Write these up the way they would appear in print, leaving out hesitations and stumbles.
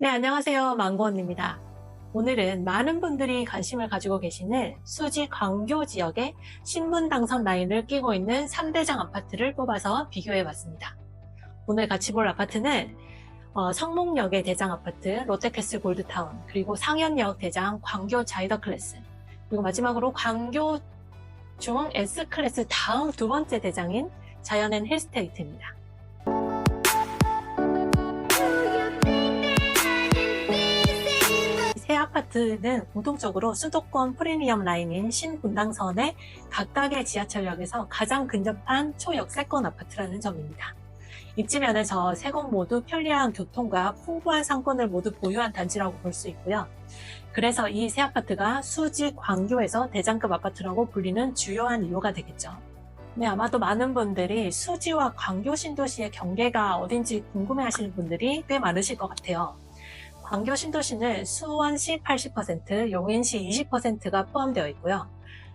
네, 안녕하세요. 망고언니입니다. 오늘은 많은 분들이 관심을 가지고 계시는 수지 광교 지역의 신분 당선 라인을 끼고 있는 3대장 아파트를 뽑아서 비교해봤습니다. 오늘 같이 볼 아파트는 성목역의 대장 아파트 롯데캐슬 골드타운, 그리고 상현역 대장 광교 자이더클래스, 그리고 마지막으로 광교 중 S클래스 다음 두 번째 대장인 자연앤 힐스테이트입니다. 새 아파트는 공통적으로 수도권 프리미엄 라인인 신분당선의 각각의 지하철역에서 가장 근접한 초역세권 아파트라는 점입니다. 입지면에서 세 곳 모두 편리한 교통과 풍부한 상권을 모두 보유한 단지라고 볼 수 있고요. 그래서 이 새 아파트가 수지 광교에서 대장급 아파트라고 불리는 주요한 이유가 되겠죠. 네, 아마도 많은 분들이 수지와 광교 신도시의 경계가 어딘지 궁금해 하시는 분들이 꽤 많으실 것 같아요. 광교 신도시는 수원시 80%, 용인시 20%가 포함되어 있고요.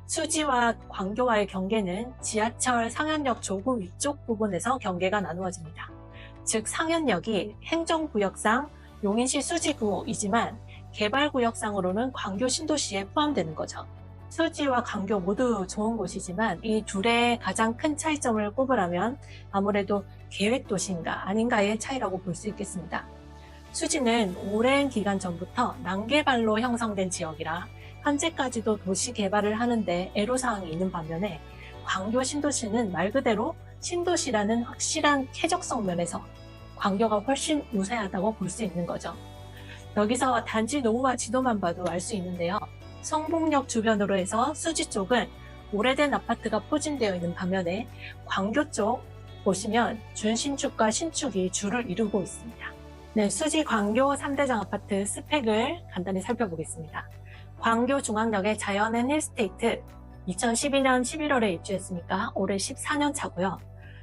수지와 광교와의 경계는 지하철 상현역 조금 위쪽 부분에서 경계가 나누어집니다. 즉 상현역이 행정구역상 용인시 수지구이지만 개발구역상으로는 광교 신도시에 포함되는 거죠. 수지와 광교 모두 좋은 곳이지만 이 둘의 가장 큰 차이점을 꼽으라면 아무래도 계획도시인가 아닌가의 차이라고 볼 수 있겠습니다. 수지는 오랜 기간 전부터 난개발로 형성된 지역이라 현재까지도 도시 개발을 하는데 애로사항이 있는 반면에 광교 신도시는 말 그대로 신도시라는 확실한 쾌적성 면에서 광교가 훨씬 우세하다고 볼 수 있는 거죠. 여기서 단지 노후와 지도만 봐도 알 수 있는데요. 성북역 주변으로 해서 수지 쪽은 오래된 아파트가 포진되어 있는 반면에 광교 쪽 보시면 준신축과 신축이 주를 이루고 있습니다. 네, 수지 광교 3대장 아파트 스펙을 간단히 살펴보겠습니다. 광교 중앙역의 자연앤 힐스테이트 2012년 11월에 입주했으니까 올해 14년 차고요.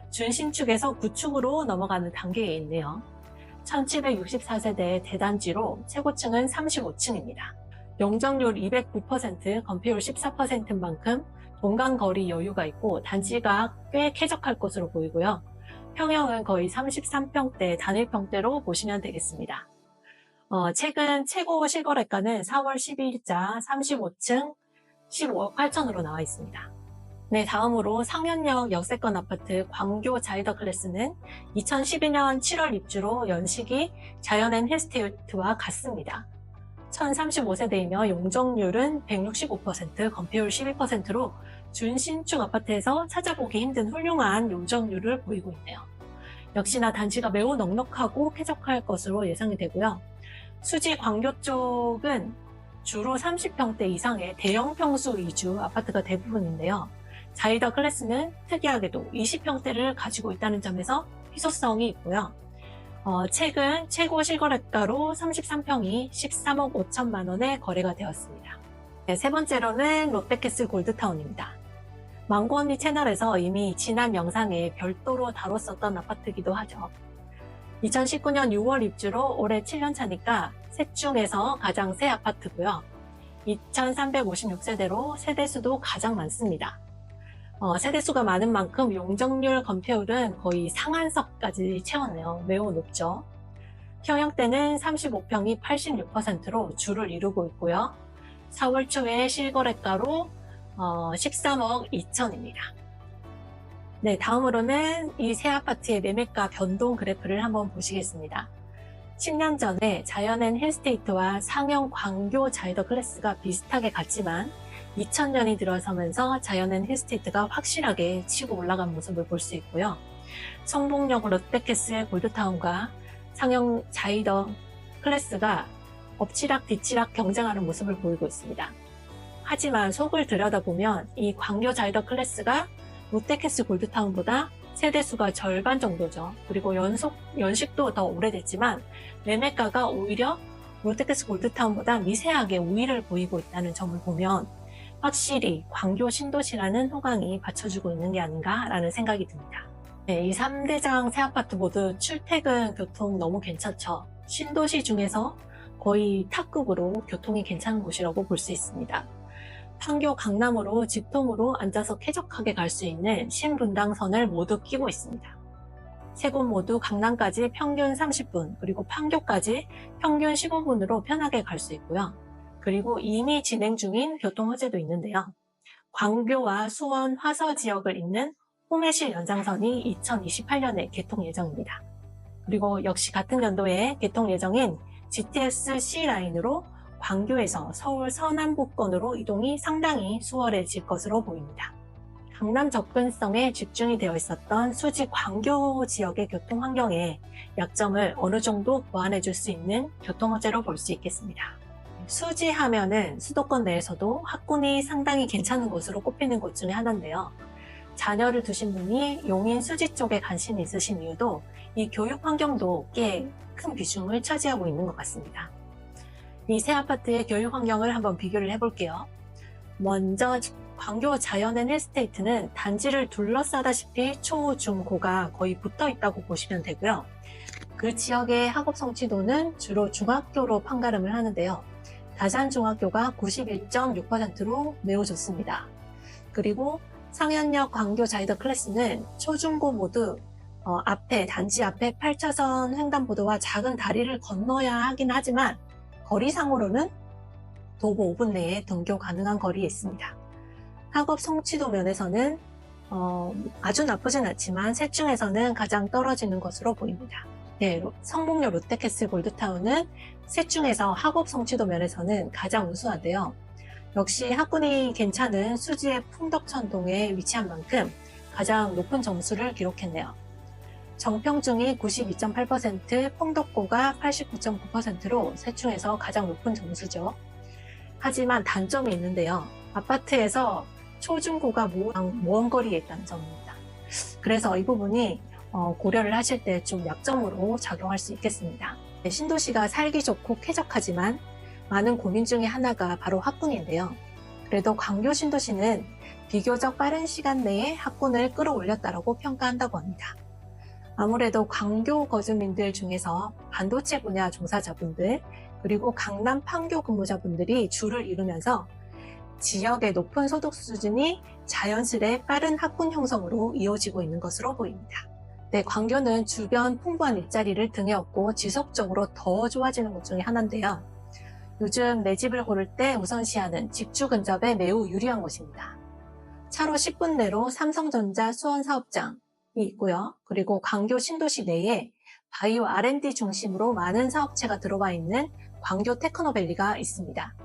준신축에서 구축으로 넘어가는 단계에 있네요. 1764세대의 대단지로 최고층은 35층입니다. 용적률 209%, 건폐율 14%인 만큼 동간거리 여유가 있고 단지가 꽤 쾌적할 것으로 보이고요. 평형은 거의 33평대, 단일평대로 보시면 되겠습니다. 최근 최고 실거래가는 4월 12일자 35층 15억 8천으로 나와 있습니다. 네, 다음으로 상현역 역세권 아파트 광교 자이더클래스는 2012년 7월 입주로 연식이 자연앤 힐스테이트와 같습니다. 1035세대이며 용적률은 165%, 건폐율 12%로 준신축 아파트에서 찾아보기 힘든 훌륭한 용적률을 보이고 있네요. 역시나 단지가 매우 넉넉하고 쾌적할 것으로 예상이 되고요. 수지 광교 쪽은 주로 30평대 이상의 대형 평수 위주 아파트가 대부분인데요. 자이더 클래스는 특이하게도 20평대를 가지고 있다는 점에서 희소성이 있고요. 최근 최고 실거래가로 33평이 13억 5천만 원에 거래가 되었습니다. 네, 세 번째로는 롯데캐슬 골드타운입니다. 망고언니 채널에서 이미 지난 영상에 별도로 다뤘었던 아파트이기도 하죠. 2019년 6월 입주로 올해 7년 차니까 셋 중에서 가장 새 아파트고요. 2356세대로 세대수도 가장 많습니다. 세대수가 많은 만큼 용적률 건폐율은 거의 상한선까지 채웠네요. 매우 높죠. 평형대는 35평이 86%로 주를 이루고 있고요. 4월 초에 실거래가로 13억 2천입니다. 네, 다음으로는 이 새 아파트의 매매가 변동 그래프를 한번 보시겠습니다. 10년 전에 자연앤 힐스테이트와 상영 광교 자이더 클래스가 비슷하게 갔지만 2000년이 들어서면서 자연앤 힐스테이트가 확실하게 치고 올라간 모습을 볼 수 있고요. 성북역 롯데캐슬 골드타운과 상영 자이더 클래스가 엎치락 뒤치락 경쟁하는 모습을 보이고 있습니다. 하지만 속을 들여다보면 이 광교 자이더 클래스가 롯데캐슬 골드타운보다 세대수가 절반 정도죠. 그리고 연식도 더 오래됐지만 매매가가 오히려 롯데캐슬 골드타운보다 미세하게 우위를 보이고 있다는 점을 보면 확실히 광교 신도시라는 호강이 받쳐주고 있는 게 아닌가라는 생각이 듭니다. 네, 이 3대장 새 아파트 모두 출퇴근 교통 너무 괜찮죠. 신도시 중에서 거의 탑급으로 교통이 괜찮은 곳이라고 볼 수 있습니다. 판교 강남으로 직통으로 앉아서 쾌적하게 갈 수 있는 신분당선을 모두 끼고 있습니다. 세 곳 모두 강남까지 평균 30분, 그리고 판교까지 평균 15분으로 편하게 갈 수 있고요. 그리고 이미 진행 중인 교통호재도 있는데요. 광교와 수원, 화서 지역을 잇는 홍해실 연장선이 2028년에 개통 예정입니다. 그리고 역시 같은 연도에 개통 예정인 GTX C 라인으로 광교에서 서울 서남부권으로 이동이 상당히 수월해질 것으로 보입니다. 강남 접근성에 집중이 되어 있었던 수지 광교 지역의 교통 환경에 약점을 어느 정도 보완해 줄 수 있는 교통호재로 볼 수 있겠습니다. 수지 하면은 수도권 내에서도 학군이 상당히 괜찮은 곳으로 꼽히는 곳 중에 하나인데요. 자녀를 두신 분이 용인 수지 쪽에 관심이 있으신 이유도 이 교육 환경도 꽤 큰 비중을 차지하고 있는 것 같습니다. 이 세 아파트의 교육 환경을 한번 비교를 해볼게요. 먼저 광교 자연앤 힐스테이트는 단지를 둘러싸다시피 초, 중, 고가 거의 붙어 있다고 보시면 되고요. 그 지역의 학업 성취도는 주로 중학교로 판가름을 하는데요. 다산중학교가 91.6%로 매우 좋습니다. 그리고 상현역 광교 자이더 클래스는 초, 중, 고 모두 단지 앞에 8차선 횡단보도와 작은 다리를 건너야 하긴 하지만 거리상으로는 도보 5분 내에 등교 가능한 거리에 있습니다. 학업 성취도 면에서는 아주 나쁘진 않지만 셋 중에서는 가장 떨어지는 것으로 보입니다. 네, 성북역 롯데캐슬 골드타운은 셋 중에서 학업 성취도 면에서는 가장 우수한데요. 역시 학군이 괜찮은 수지의 풍덕천동에 위치한 만큼 가장 높은 점수를 기록했네요. 정평중이 92.8%, 풍덕고가 89.9%로 셋 중에서 가장 높은 점수죠. 하지만 단점이 있는데요. 아파트에서 초중고가 먼 거리에 있다는 점입니다. 그래서 이 부분이 고려를 하실 때 좀 약점으로 작용할 수 있겠습니다. 신도시가 살기 좋고 쾌적하지만 많은 고민 중에 하나가 바로 학군인데요. 그래도 광교 신도시는 비교적 빠른 시간 내에 학군을 끌어올렸다고 평가한다고 합니다. 아무래도 광교 거주민들 중에서 반도체 분야 종사자분들 그리고 강남 판교 근무자분들이 주를 이루면서 지역의 높은 소득 수준이 자연스레 빠른 학군 형성으로 이어지고 있는 것으로 보입니다. 네, 광교는 주변 풍부한 일자리를 등에 업고 지속적으로 더 좋아지는 곳 중에 하나인데요. 요즘 내 집을 고를 때 우선시하는 직주 근접에 매우 유리한 곳입니다. 차로 10분 내로 삼성전자 수원 사업장이 있고요. 그리고 광교 신도시 내에 바이오 R&D 중심으로 많은 사업체가 들어와 있는 광교 테크노밸리가 있습니다.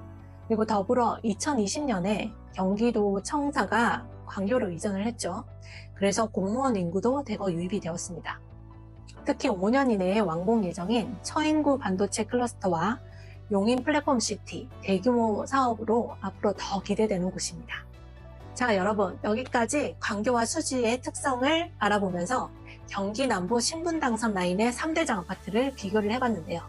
그리고 더불어 2020년에 경기도 청사가 광교로 이전을 했죠. 그래서 공무원 인구도 대거 유입이 되었습니다. 특히 5년 이내에 완공 예정인 처인구 반도체 클러스터와 용인 플랫폼시티 대규모 사업으로 앞으로 더 기대되는 곳입니다. 자, 여러분, 여기까지 광교와 수지의 특성을 알아보면서 경기 남부 신분당선 라인의 3대장 아파트를 비교를 해봤는데요.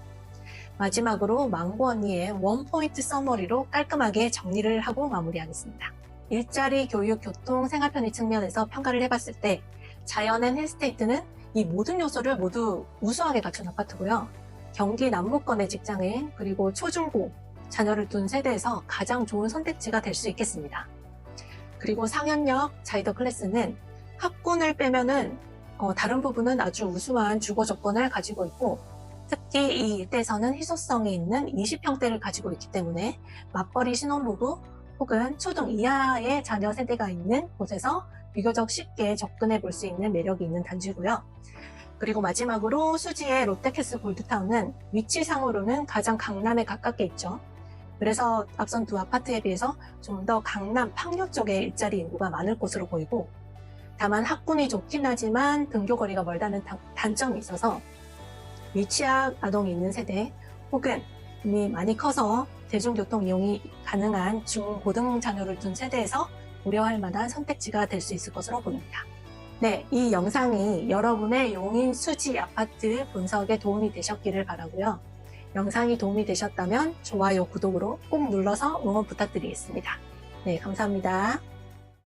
마지막으로 망고 언니의 원포인트 서머리로 깔끔하게 정리를 하고 마무리하겠습니다. 일자리, 교육, 교통, 생활 편의 측면에서 평가를 해봤을 때 자연앤 힐스테이트는 이 모든 요소를 모두 우수하게 갖춘 아파트고요. 경기 남부권의 직장인 그리고 초중고 자녀를 둔 세대에서 가장 좋은 선택지가 될 수 있겠습니다. 그리고 상현역 자이더 클래스는 학군을 빼면은 다른 부분은 아주 우수한 주거 조건을 가지고 있고 특히 이 일대에서는 희소성이 있는 20평대를 가지고 있기 때문에 맞벌이 신혼부부 혹은 초등 이하의 자녀 세대가 있는 곳에서 비교적 쉽게 접근해 볼 수 있는 매력이 있는 단지고요. 그리고 마지막으로 수지의 롯데캐슬 골드타운은 위치상으로는 가장 강남에 가깝게 있죠. 그래서 앞선 두 아파트에 비해서 좀 더 강남 판교 쪽에 일자리 인구가 많을 것으로 보이고 다만 학군이 좋긴 하지만 등교거리가 멀다는 단점이 있어서 위치학 아동이 있는 세대 혹은 이미 많이 커서 대중교통 이용이 가능한 중, 고등 자녀를 둔 세대에서 고려할 만한 선택지가 될 수 있을 것으로 보입니다. 네, 이 영상이 여러분의 용인 수지 아파트 분석에 도움이 되셨기를 바라고요. 영상이 도움이 되셨다면 좋아요, 구독으로 꼭 눌러서 응원 부탁드리겠습니다. 네, 감사합니다.